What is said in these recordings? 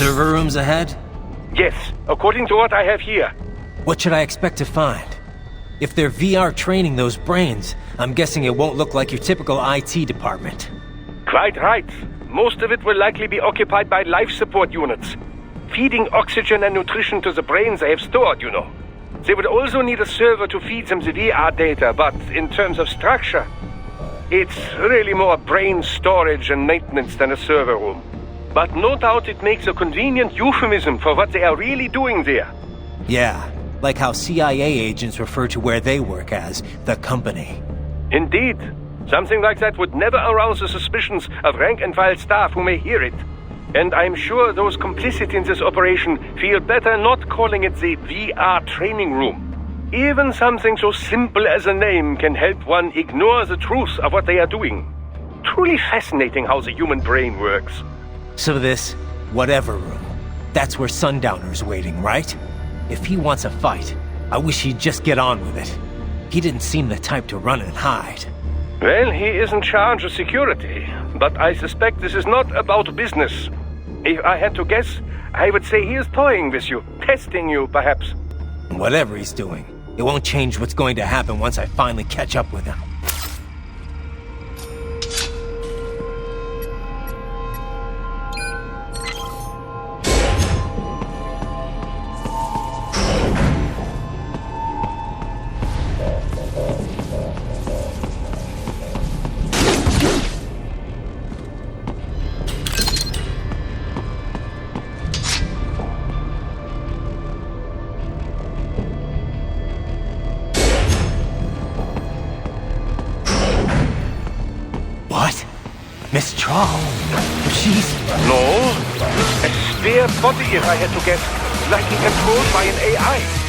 server rooms ahead? Yes, according to what I have here. What should I expect to find? If they're VR training those brains, I'm guessing it won't look like your typical IT department. Quite right. Most of it will likely be occupied by life support units. Feeding oxygen and nutrition to the brains they have stored, you know. They would also need a server to feed them the VR data, but in terms of structure, it's really more brain storage and maintenance than a server room. But no doubt it makes a convenient euphemism for what they are really doing there. Yeah, like how CIA agents refer to where they work as the company. Indeed. Something like that would never arouse the suspicions of rank-and-file staff who may hear it. And I'm sure those complicit in this operation feel better not calling it the VR training room. Even something so simple as a name can help one ignore the truth of what they are doing. Truly fascinating how the human brain works. So this, whatever room, that's where Sundowner's waiting, right? If he wants a fight, I wish he'd just get on with it. He didn't seem the type to run and hide. Well, he is in charge of security, but I suspect this is not about business. If I had to guess, I would say he is toying with you, testing you, perhaps. Whatever he's doing, it won't change what's going to happen once I finally catch up with him. Miss Charles, she's... No, a spare body if I had to guess, likely controlled by an AI.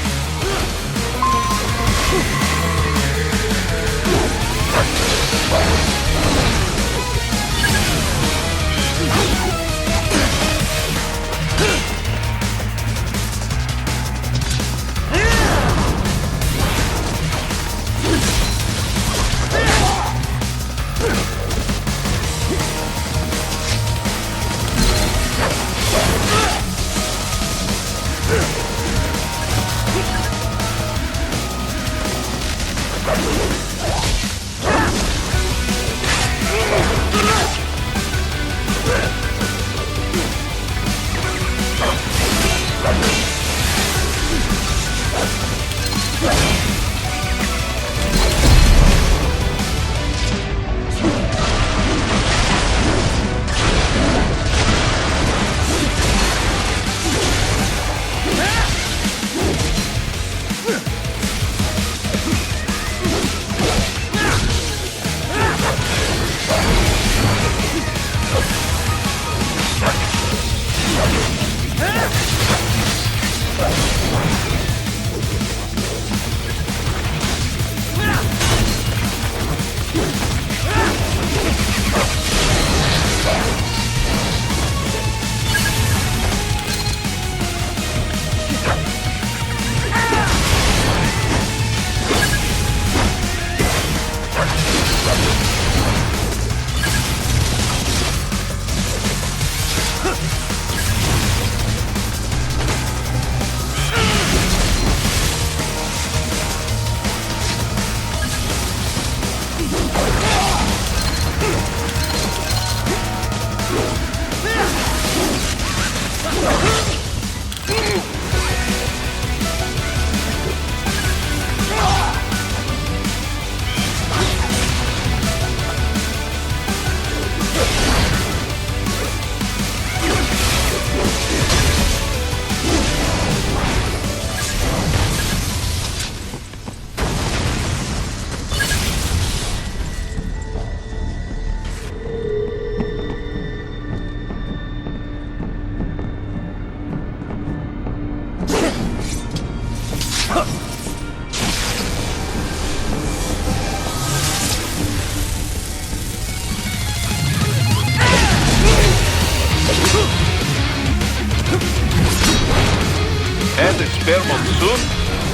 And experiment soon?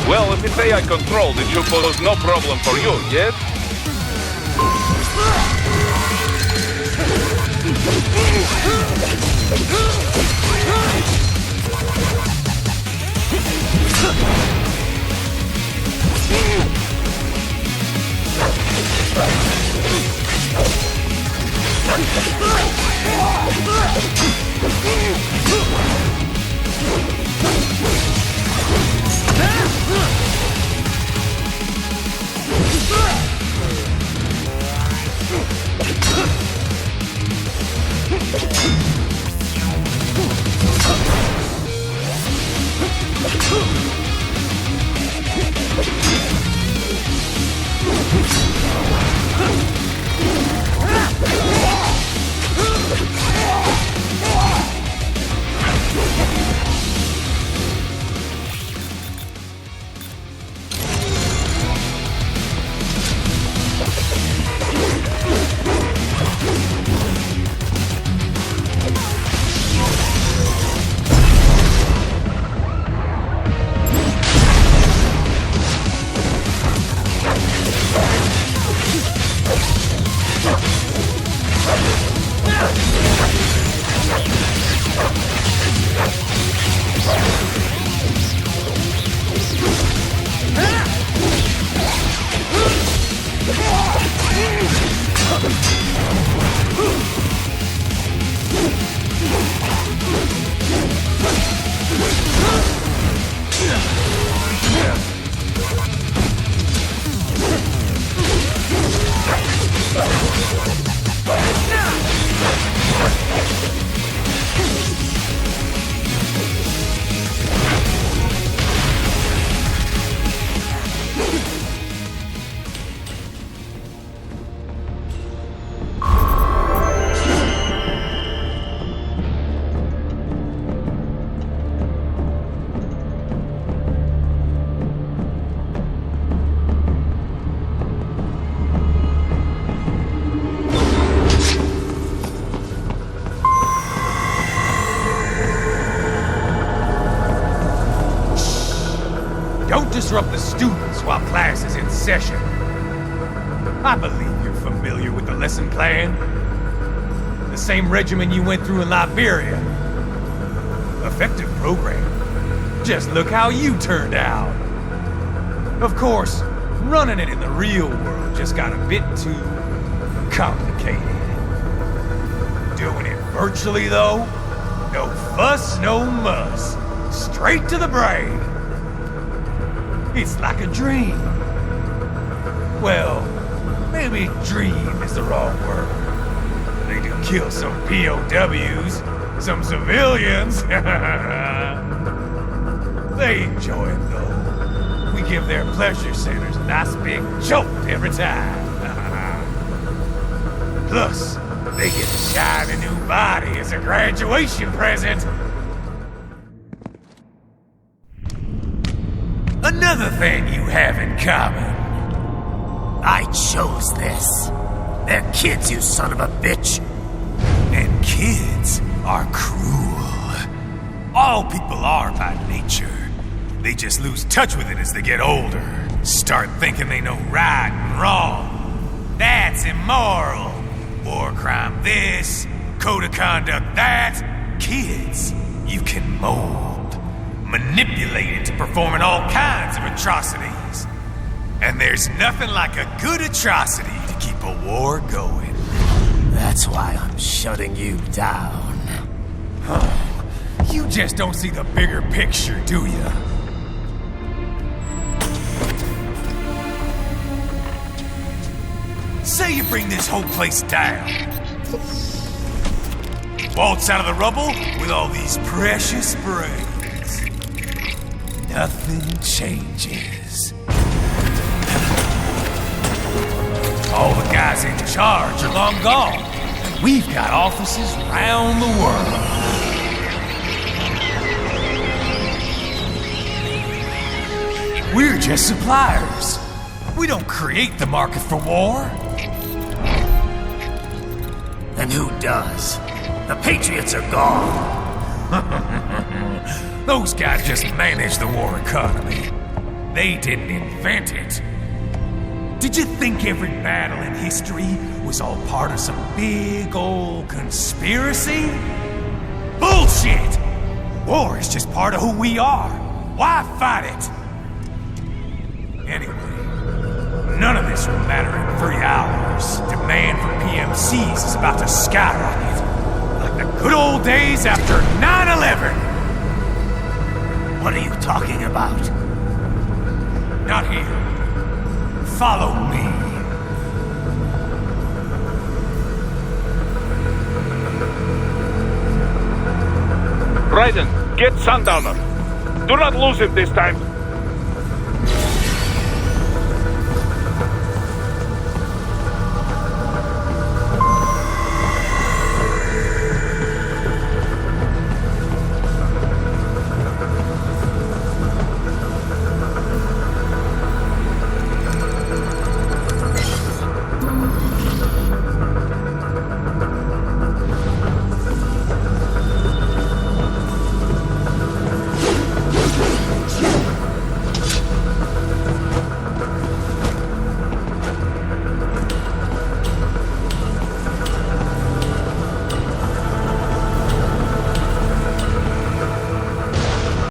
Well, if it's AI controlled, it should pose no problem for you, yes? Don't disrupt the students while class is in session. I believe you're familiar with the lesson plan. The same regimen you went through in Liberia. Effective program. Just look how you turned out. Of course, running it in the real world just got a bit too complicated. Doing it virtually, though? No fuss, no muss. Straight to the brain. It's like a dream. Well, maybe dream is the wrong word. They do kill some POWs, some civilians. They enjoy it, though. We give their pleasure centers a nice big jolt every time. Plus, they get a shiny new body as a graduation present. Another thing you have in common. I chose this. They're kids, you son of a bitch. And kids are cruel. All people are by nature. They just lose touch with it as they get older. Start thinking they know right and wrong. That's immoral. War crime this, code of conduct that. Kids, you can mold, manipulate into performing all kinds of atrocities. And there's nothing like a good atrocity to keep a war going. That's why I'm shutting you down. You just don't see the bigger picture, do you? Say you bring this whole place down. Waltz out of the rubble with all these precious brains. Nothing changes. All the guys in charge are long gone. And we've got offices around the world. We're just suppliers. We don't create the market for war. Then who does? The Patriots are gone. Those guys just manage the war economy. They didn't invent it. Did you think every battle in history was all part of some big old conspiracy? Bullshit! War is just part of who we are. Why fight it? Anyway, none of this will matter in 3 hours. Demand for PMCs is about to skyrocket. Like the good old days after 9/11. What are you talking about? Not here. Follow me. Raiden, get Sundowner. Do not lose it this time.